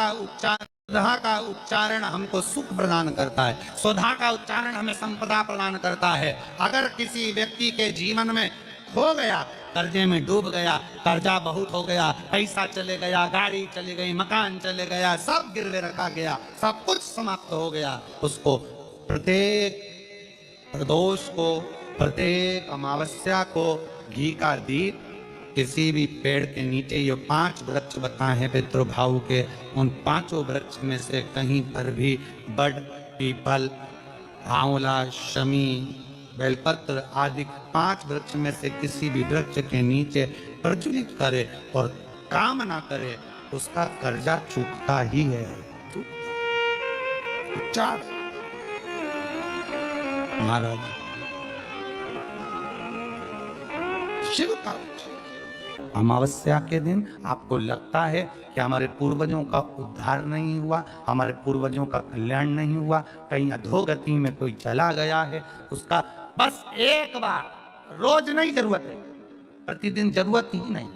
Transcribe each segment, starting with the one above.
का उच्चारण हमको सुख प्रदान करता है, सुधा का उच्चारण हमें संपदा प्रदान करता है। अगर किसी व्यक्ति के जीवन में खो गया, कर्जे में डूब गया, कर्जा बहुत हो गया, पैसा चले गया, गाड़ी चली गई, मकान चले गया, सब गिरवे रखा गया, सब कुछ समाप्त हो गया, उसको प्रत्येक प्रदोष को, प्रत्येक अमावस्या को घी का दीप किसी भी पेड़ के नीचे, ये 5 वृक्ष बताए हैं पितृभाव के, उन 5 वृक्ष में से कहीं पर भी बड़, पीपल, आंवला, शमी, बेलपत्र आदि 5 वृक्ष में से किसी भी वृक्ष के नीचे प्रज्वलित करे और कामना करे, उसका कर्जा चूकता ही है। महाराज शिव का अमावस्या के दिन आपको लगता है कि हमारे पूर्वजों का उद्धार नहीं हुआ, हमारे पूर्वजों का कल्याण नहीं हुआ, कहीं अधोगति में कोई चला गया है, उसका बस एक बार, रोज नहीं जरूरत है, प्रतिदिन जरूरत ही नहीं,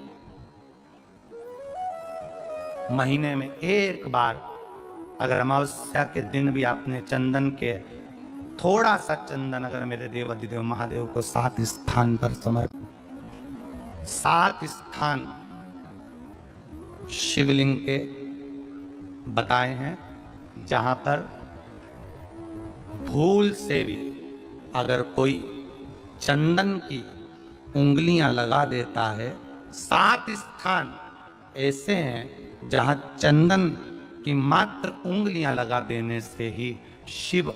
महीने में एक बार अगर अमावस्या के दिन भी आपने चंदन के थोड़ा सा चंदन अगर मेरे देवाधिदेव महादेव को 7 स्थान पर समर्पित, 7 स्थान शिवलिंग के बताए हैं जहां पर भूल से भी अगर कोई चंदन की उंगलियां लगा देता है, 7 स्थान ऐसे हैं जहां चंदन की मात्र उंगलियां लगा देने से ही शिव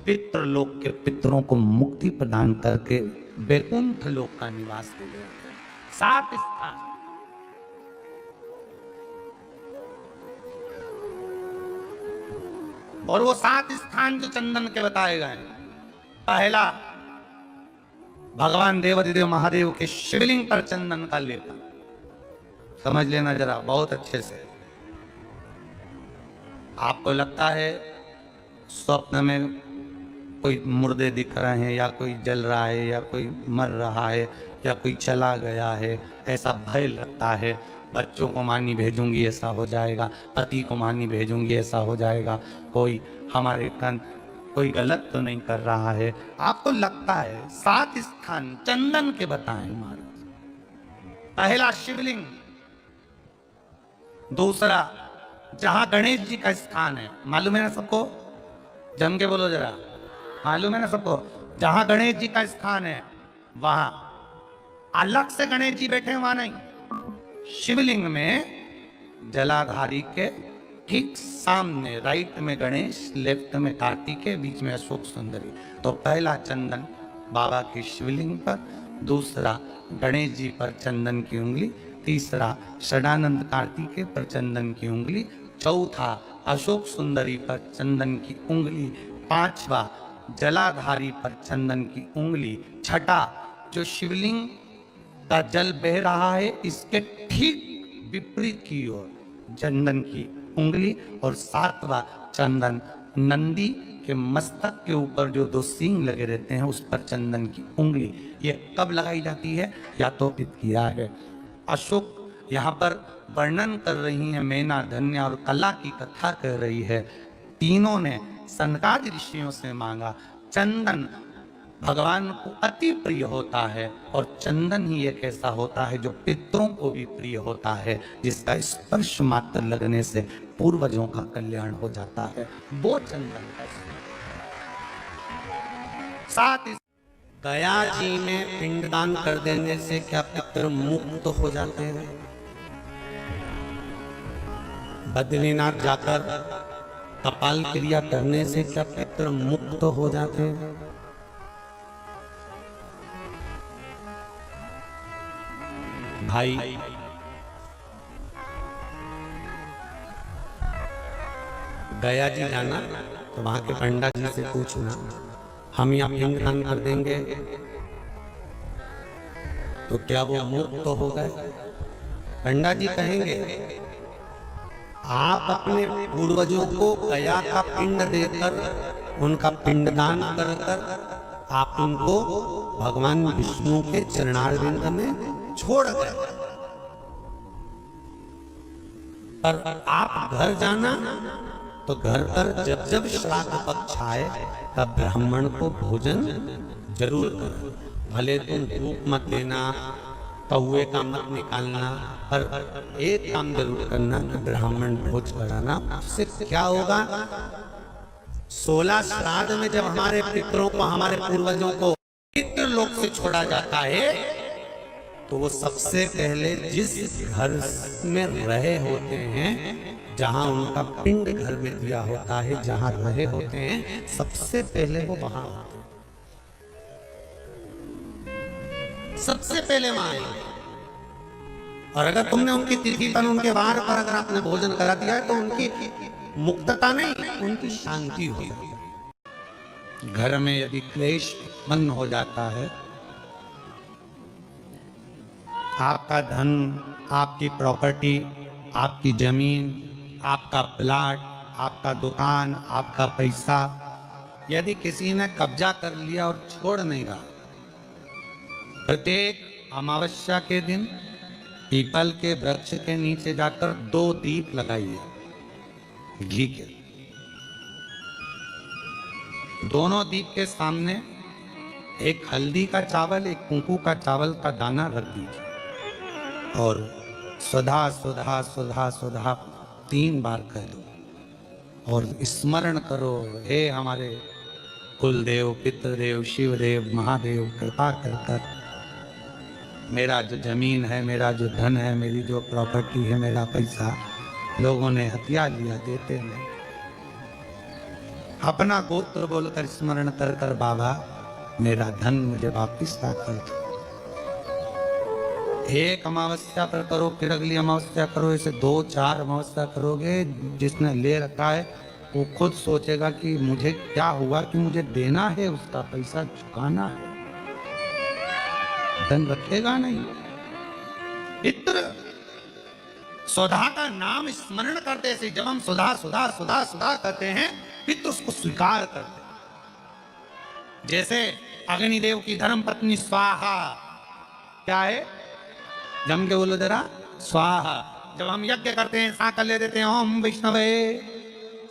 पितृलोक के पितरों को मुक्ति प्रदान करके वैकुंठ लोक का निवास दे देते हैं। 7 स्थान। और वो 7 स्थान जो चंदन के बताए गए, पहला भगवान देवाधिदेव महादेव के शिवलिंग पर चंदन का लेपन, समझ लेना जरा बहुत अच्छे से। आपको लगता है स्वप्न में कोई मुर्दे दिख रहे हैं, या कोई जल रहा है, या कोई मर रहा है, या कोई चला गया है, ऐसा भय लगता है, बच्चों को मानी भेजूंगी ऐसा हो जाएगा, पति को मानी भेजूंगी ऐसा हो जाएगा, कोई हमारे कोई गलत तो नहीं कर रहा है, आपको लगता है। 7 स्थान चंदन के बताएं महाराज। पहला शिवलिंग, दूसरा जहां गणेश जी का स्थान है, मालूम है ना सबको, जम के बोलो जरा, मालूम है ना सबको, जहां गणेश जी का स्थान है वहां अलग से गणेश जी बैठे, वहां नहीं, शिवलिंग में जलाधारी के ठीक सामने, राइट में गणेश, लेफ्ट में कार्तिकेय, बीच में अशोक सुंदरी। तो पहला चंदन बाबा की शिवलिंग पर, दूसरा गणेश जी पर चंदन की उंगली, तीसरा षडानंद कार्तिकेय पर चंदन की उंगली, चौथा अशोक सुंदरी पर चंदन की उंगली, पांचवा जलाधारी पर चंदन की उंगली, छठा जो शिवलिंग का जल बह रहा है इसके ठीक विपरीत की ओर चंदन की उंगली, और 7वां चंदन नंदी के मस्तक के ऊपर जो 2 सींग लगे रहते हैं उस पर चंदन की उंगली। ये कब लगाई जाती है या तो किया है। अशोक यहाँ पर वर्णन कर रही है, मैना धन्य और कला की कथा कर रही है। तीनों ने सनकादि ऋषियों से मांगा। चंदन भगवान को अति प्रिय होता है, और चंदन ही एक ऐसा होता है जो पितरों को भी प्रिय होता है, जिसका स्पर्श मात्र लगने से पूर्वजों का कल्याण हो जाता है, वो चंदन है। साथ ही गया जी में पिंडदान कर देने से क्या पितर मुक्त हो जाते हैं? बद्रीनाथ जाकर कपाल क्रिया करने से क्या पितर मुक्त हो जाते हैं? भाई गया जी जाना तो वहां के पंडा जी से पूछना, हम यहाँ पिंडदान कर देंगे तो क्या वो मुक्त हो गए? पंडा जी कहेंगे आप अपने पूर्वजों को गया का पिंड देकर, उनका पिंडदान कर कर आप उनको भगवान विष्णु के चरणारविंद में छोड़ गए। पर आप घर जाना तो घर पर जब जब श्राद्ध पक्ष आए तब ब्राह्मण को भोजन जरूर करो। भले तुम धूप मत देना, कौए का मत निकालना, पर एक काम जरूर करना कि ब्राह्मण भोज कराना। उससे क्या होगा, 16 श्राद्ध में जब हमारे पितरों को, हमारे पूर्वजों को पितृ लोक से छोड़ा जाता है, तो वो सबसे पहले जिस घर में रहे होते हैं, जहां उनका पिंड घर में दिया होता है, जहां रहे होते हैं, सबसे पहले वो वहां आते हैं। सबसे पहले वहां आएंगे। और अगर तुमने उनकी तिथि पर, उनके वार पर अगर आपने भोजन करा दिया है, तो उनकी मुक्तता नहीं, उनकी शांति हो जाती है। घर में यदि क्लेश उत्पन्न हो जाता है, आपका धन, आपकी प्रॉपर्टी, आपकी जमीन, आपका प्लाट, आपका दुकान, आपका पैसा, यदि किसी ने कब्जा कर लिया और छोड़ नहीं रहा, प्रत्येक अमावस्या के दिन पीपल के वृक्ष के नीचे जाकर 2 दीप लगाइए घी के। दोनों दीप के सामने एक हल्दी का चावल, एक कुंकू का चावल का दाना रख दीजिए और सुधा सुधा सुधा सुधा 3 बार कह दो और स्मरण करो, हे हमारे कुलदेव, पितृदेव, शिवदेव, महादेव, कृपा कर कर मेरा जो जमीन है, मेरा जो धन है, मेरी जो प्रॉपर्टी है, मेरा पैसा लोगों ने हथिया लिया, देते नहीं। अपना गोत्र बोलकर स्मरण कर कर बाबा मेरा धन मुझे वापिस ला कर दो। एक अमावस्या पर करो, फिर अगली अमावस्या करो, ऐसे 2-4 अमावस्या करोगे। जिसने ले रखा है वो खुद सोचेगा कि मुझे क्या हुआ, कि मुझे देना है, उसका पैसा चुकाना है, धन रखेगा नहीं। इत्र सुधा का नाम स्मरण करते से, जब हम सुधा सुधा सुधा सुधा कहते हैं, पितृ उसको स्वीकार करते हैं। जैसे अग्निदेव की धर्म पत्नी स्वाहा, क्या है, जम के बोलो जरा, स्वाहा। जब हम यज्ञ करते हैं, साकल ले देते हैं, ओम विष्णवे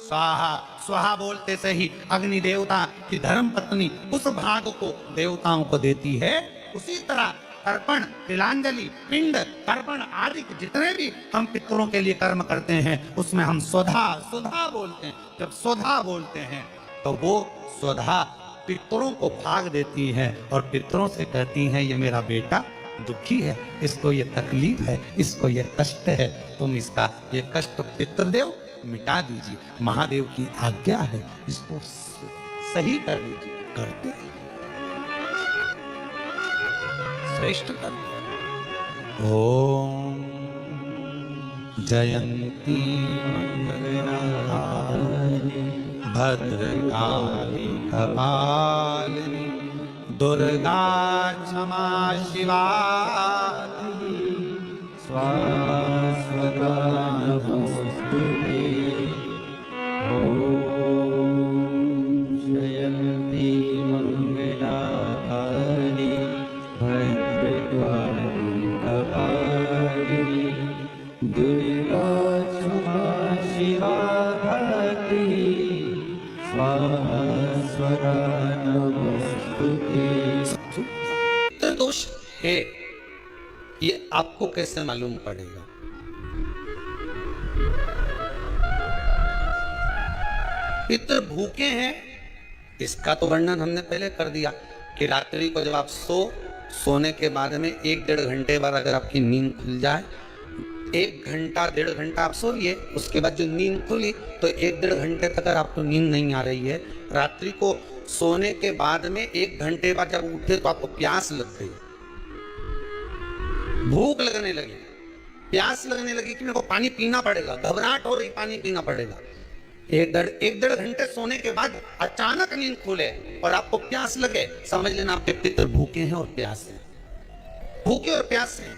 स्वाहा। स्वाहा बोलते से ही अग्नि देवता की धर्म पत्नी उस भाग को देवताओं को देती है। उसी तरह तर्पण, तिलांजलि, पिंड, तर्पण आदि जितने भी हम पितरों के लिए कर्म करते हैं, उसमें हम स्वधा स्वधा बोलते हैं। जब स्वधा बोलते हैं तो वो स्वधा पितरों को भाग देती है और पितरों से कहती हैं, ये मेरा बेटा दुखी है, इसको ये तकलीफ है, इसको ये कष्ट है, तुम इसका ये कष्ट पितृदेव मिटा दीजिए, महादेव की आज्ञा है, इसको सही कर दीजिए। करते हैं, श्रेष्ठ करते। ओम जयंती भद्रकाली कपालिनी दुर्गा क्षमा शिवा स्वाहा स्वधा नमोस्तुते। जयंती मंगलाकारिणी भद्रकाली कपालिनी दुर्गा क्षमा शिवा भक्ति स्वाहा स्वधा नमोस्तुते। दोष है, ये आपको कैसे मालूम पड़ेगा? पितृ भूखे हैं, इसका तो वर्णन हमने पहले कर दिया कि रात्रि को जब आप सोने के बाद में 1-1.5 घंटे बाद अगर आपकी नींद खुल जाए, 1 घंटा 1.5 घंटा आप सोइए, उसके बाद जो नींद खुली तो 1-1.5 घंटे तक अगर आपको नींद नहीं आ रही है, रात्रि को सोने के बाद में 1 घंटे बाद जब उठे तो आपको प्यास लग गई, भूख लगने लगी, प्यास लगने लगी कि मेरे को पानी पीना पड़ेगा, घबराहट हो रही, पानी पीना पड़ेगा। 1-1.5 घंटे सोने के बाद अचानक नींद खुले और आपको प्यास लगे, समझ लेना आपके पितृ भूखे हैं और प्यास है, भूखे और प्यास है,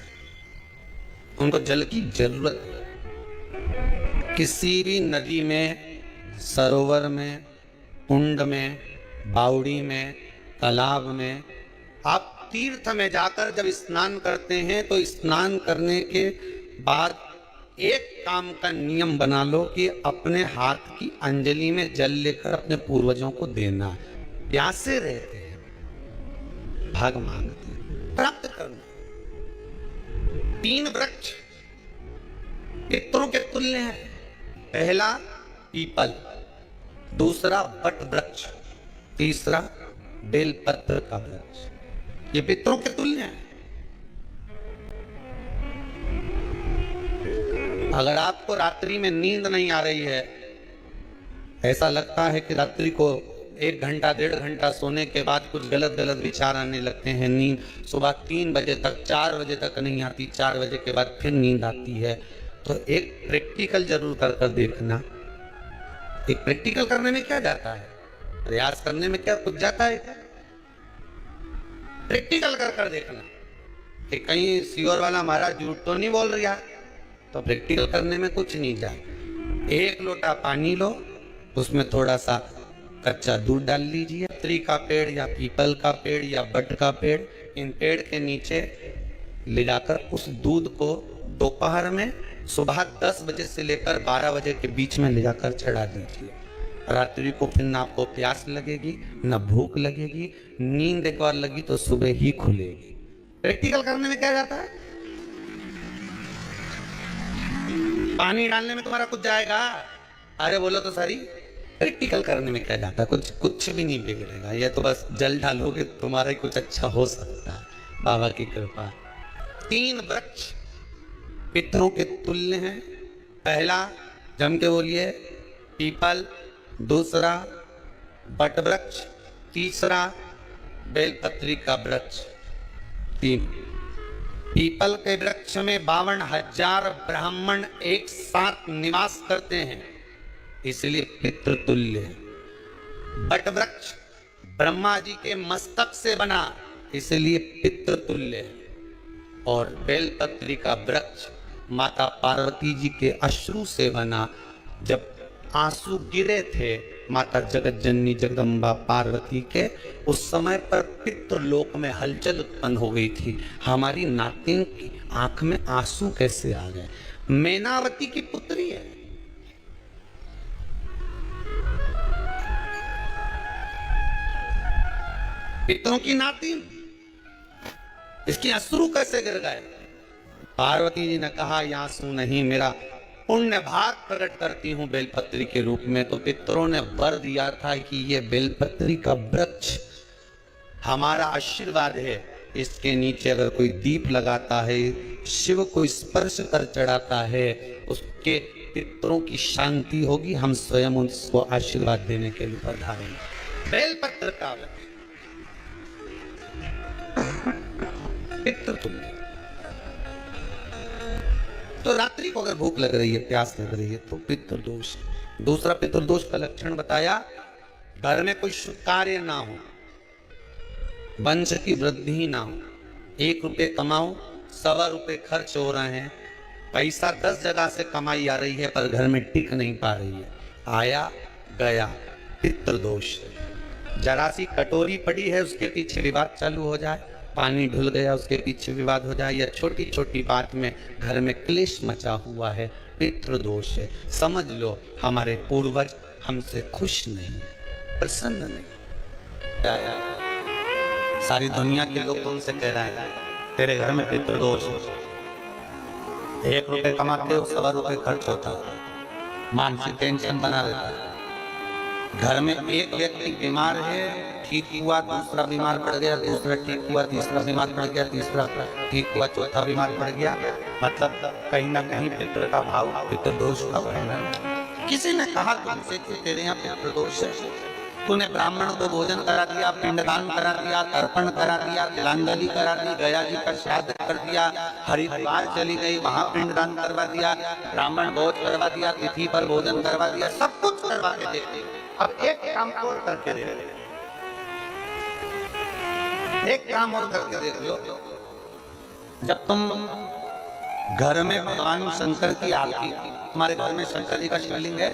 उनको जल की जरूरत है। किसी भी नदी में, सरोवर में, कुंड में, बावड़ी में, तालाब में, आप तीर्थ में जाकर जब स्नान करते हैं तो स्नान करने के बाद एक काम का नियम बना लो कि अपने हाथ की अंजलि में जल लेकर अपने पूर्वजों को देना है। प्यासे रहते हैं, भाग मांगते हैं, प्राप्त करना। 3 वृक्ष पितरों के तुल्य हैं। पहला पीपल, दूसरा वट वृक्ष, तीसरा बेलपत्र का वृक्ष। ये पितरों के तुल्य हैं। अगर आपको रात्रि में नींद नहीं आ रही है, ऐसा लगता है कि रात्रि को 1 घंटा 1.5 घंटा सोने के बाद कुछ गलत गलत विचार आने लगते हैं, नींद सुबह 3 बजे तक 4 बजे तक नहीं आती, 4 बजे के बाद फिर नींद आती है, तो एक प्रैक्टिकल जरूर कर देखना। एक प्रैक्टिकल करने में क्या जाता है, प्रयास करने में क्या कुछ जाता है? प्रैक्टिकल कर देखना कि कहीं सियोर वाला महाराज झूठ तो नहीं बोल रहा, तो प्रैक्टिकल करने में कुछ नहीं जाए। 1 लोटा पानी लो, उसमें थोड़ा सा कच्चा दूध डाल लीजिए। त्रि का पेड़ या पीपल का पेड़ या बट का पेड़, इन पेड़ के नीचे ले जाकर उस दूध को दोपहर में सुबह 10 बजे से लेकर 12 बजे के बीच में ले जाकर चढ़ा दीजिए। रात्रि को फिर ना आपको प्यास लगेगी, ना भूख लगेगी, नींद एक बार लगी तो सुबह ही खुलेगी। प्रैक्टिकल करने में क्या जाता है? पानी डालने में तुम्हारा कुछ जाएगा? अरे बोलो तो सारी। प्रैक्टिकल करने में क्या जाता है? कुछ भी नहीं बिगड़ेगा। ये तो बस जल डालोगे तुम्हारा ही कुछ अच्छा हो सकता है, बाबा की कृपा। 3 वृक्ष पितरों के तुल्य हैं। पहला जम के बोलिए पीपल, दूसरा बट वृक्ष, तीसरा बेलपत्री का वृक्ष। 3 पीपल के वृक्ष में 52,000 ब्राह्मण एक साथ निवास करते हैं, इसलिए पितृतुल्य है। बट वृक्ष ब्रह्मा जी के मस्तक से बना, इसलिए पितृतुल्य है। और बेलपत्री का वृक्ष माता पार्वती जी के अश्रु से बना। जब आंसू गिरे थे माता जगत जननी जगदम्बा पार्वती के, उस समय पर पितृलोक में हलचल उत्पन्न हो गई थी। हमारी नातिन की आंख में आंसू कैसे आ गए? मैनावती की पुत्री है। पितरों की नातिन, इसकी अश्रु कैसे गिर गए? पार्वती जी ने कहा ये आंसू नहीं, मेरा पुण्य भाग प्रकट करती हूं बेलपत्री के रूप में। तो पितरों ने वर दिया था कि ये बेलपत्री का वृक्ष हमारा आशीर्वाद है, इसके नीचे अगर कोई दीप लगाता है, शिव को स्पर्श कर चढ़ाता है, उसके पितरों की शांति होगी। हम स्वयं उसको आशीर्वाद देने के लिए पधारेंगे। बेलपत्र का वृक्ष पितृतुल्य। तो रात्रि को अगर भूख लग रही है, प्यास लग रही है, तो पितृदोष। दूसरा पितृदोष का लक्षण बताया, घर में कोई शुभ कार्य ना हो, वंश की वृद्धि ना हो। 1 रुपये कमाओ, 1.25 रुपये खर्च हो रहे हैं, पैसा 10 जगह से कमाई आ रही है पर घर में टिक नहीं पा रही है, आया गया, पितृदोष। जरा सी कटोरी पड़ी है, उसके पीछे विवाद चालू हो जाए, पानी ढुल गया उसके पीछे विवाद हो जाए, या छोटी छोटी बात में घर में क्लेश मचा हुआ है, पितृदोष है। समझ लो हमारे पूर्वज हमसे खुश नहीं, प्रसन्न नहीं। सारी दुनिया के लोग तुमसे कह रहे हैं तेरे घर में पितृदोष है। 1 रुपये कमाते हो, 1.25 रुपये खर्च होता है, मानसिक टेंशन बना रहता है। घर में एक व्यक्ति बीमार है, ठीक हुआ, दूसरा बीमार पड़ गया, दूसरा ठीक हुआ, तीसरा बीमार पड़ गया, तीसरा ठीक हुआ, चौथा बीमार पड़ गया। मतलब कहीं ना कहीं पितृ का भाव, पितृदोष का वर्णन। किसी ने कहा तुमसे कि तेरे यहाँ पितृदोष है, तूने ब्राह्मण को भोजन करा दिया, पिंडदान करा दिया, तर्पण करा दिया, तिलांजलि करा दी, गया जी का श्राद्ध कर दिया, हरिद्वार चली गई, वहां पिंडदान करवा दिया, ब्राह्मण भोज करवा दिया, तिथि पर भोजन करवा दिया, सब कुछ करवा के देते। अब एक काम और करके दे, एक काम और करके देख लो। जब तुम घर में भगवान शंकर की आरती, हमारे घर में शंकर जी का शिवलिंग है,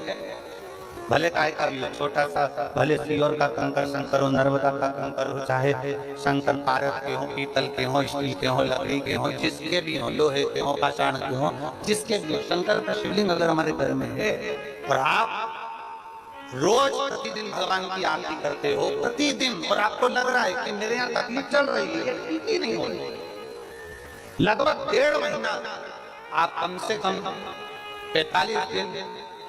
भले काय का भी हो, छोटा सा, भले सीहोर का कंकर शंकर हो, नर्मदा का कंकर हो, चाहे शंकर पारक के हो, पीतल के हो, स्टील के हो, लकड़ी के हो, जिसके भी हो, लोहे के हो, पाषाण के हो, जिसके भी हो, शंकर का शिवलिंग अगर हमारे घर में है और आप रोज प्रतिदिन भगवान की आरती करते हो प्रतिदिन, और आपको लग रहा है कि मेरे यहाँ तकलीफ चल रही है, ठीक ही नहीं हो रही, लगभग 1.5 महीना आप कम से कम 45 दिन,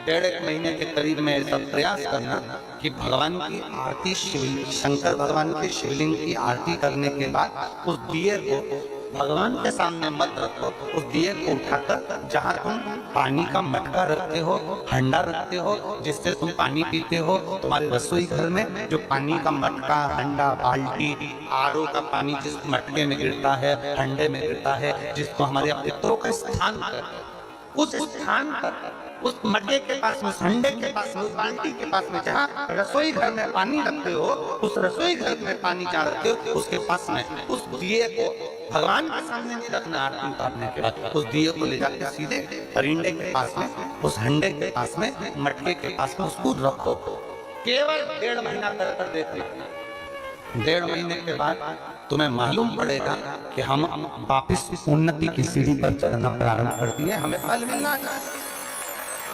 1.5 महीने के करीब में सब प्रयास करना कि भगवान की आरती, शिवलिंग, शंकर भगवान के शिवलिंग की आरती करने के बाद उस दिए को भगवान के सामने मत रखो, उस दिए को उठाकर जहाँ तुम पानी का मटका रखते हो, हंडा रखते हो, जिससे तुम पानी पीते हो, तुम्हारे रसोई घर में जो पानी का मटका, हंडा, बाल्टी, आरओ का पानी जिस मटके में गिरता है, हंडे में गिरता है, जिसको हमारे पितरों का स्थान पर, उस स्थान पर, उस मटके के पास में, हंडे के पास में, उस बाल्टी के पास में जहाँ रसोई घर में पानी रखते हो, उस रसोई घर में पानी जहाँ रखते हो उसके पास में उस दिए को भगवान के सामने नहीं रखना, आरती उतारने के बाद उस दिए को ले जाकर सीधे परिंडे के पास में, उस हंडे के पास में, मटके के पास में उसको रखो। केवल 1.5 महीना कर देखना। 1.5 महीने के बाद तुम्हें मालूम पड़ेगा कि हम वापिस उन्नति की सीढ़ी पर चढ़ना प्रारंभ कर दिए, हमें फल मिलना है।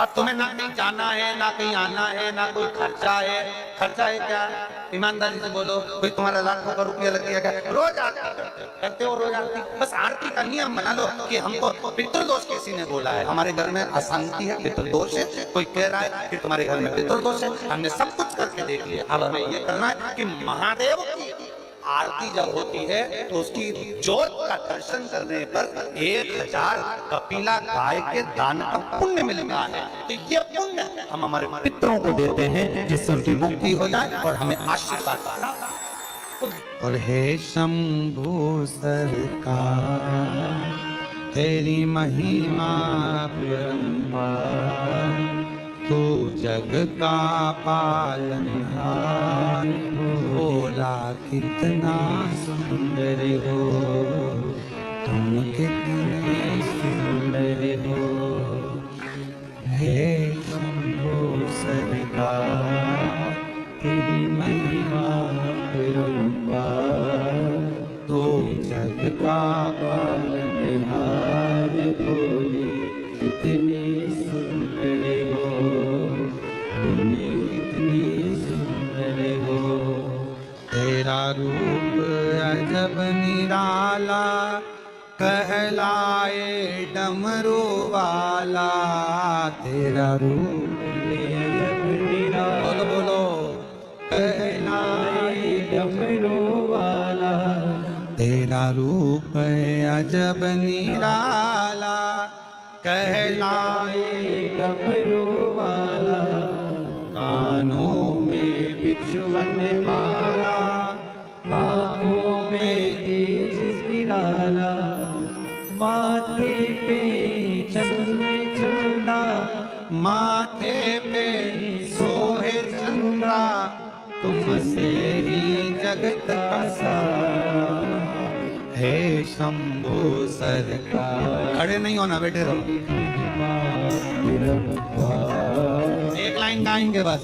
अब तुम्हें ना कहीं जाना है, ना कहीं आना है, ना कोई खर्चा है। खर्चा है क्या? ईमानदारी से बोलो, कोई तुम्हारा लाखों का रुपया लग गया क्या? रोज आरती करते हो, रोज आरती। बस आरती का नियम बना लो कि हमको पितृदोष किसी ने बोला है, हमारे घर में अशांति है, पितृदोष है, कोई कह रहा है कि तुम्हारे घर में पितृदोष है, हमने सब कुछ करके देख लिया। अब हमें ये करना है कि महादेव की आरती जब होती है तो उसकी ज्योत का दर्शन करने पर 1000 कपिला गाय के दान का पुण्य मिलता है। तो ये पुण्य हम हमारे पितरों को देते हैं, जिससे उनकी मुक्ति हो जाए और हमें आशीर्वाद प्राप्त। और हे शंभु सरकार, तेरी महिमा परंपार, तू जग का पालनहार, भोला कितना सुंदर हो, तुम कितने सुंदर हो। हे शंभो सरकार, तेरी महिमा परंपार, तू जग का पालनहार, भोले कितने सुंदर हो, तेरा रूप अजब निराला, कहलाए डमरू वाला। तेरा रूप अजब निराला, बोलो बोलो, कहलाए डमरू वाला। तेरा रूप अजब निराला, कहलाए डमरू वाला। कानों में बिछुअन माला, आँखों में तेज निराला, माथे पे चंद्र चंदा, माथे पे सोहे चंद्रा, तुमसे ही जगत का सारा। हे शंभु सरकार, खड़े नहीं होना, बैठे रहो। एक लाइन गाएंगे बस।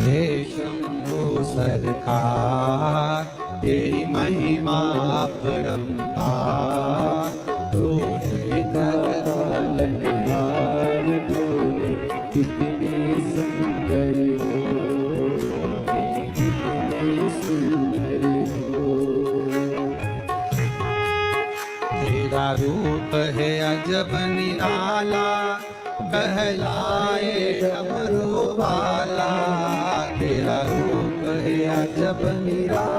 हे शंभु सरकार, तेरी महिमा परंपार, तू कितने सुंदर हो, कितने सुंदर हो। तेरा रूप है अजब निराला, कहलाए डमरू वाला। तेरा रूप है अजब निराला,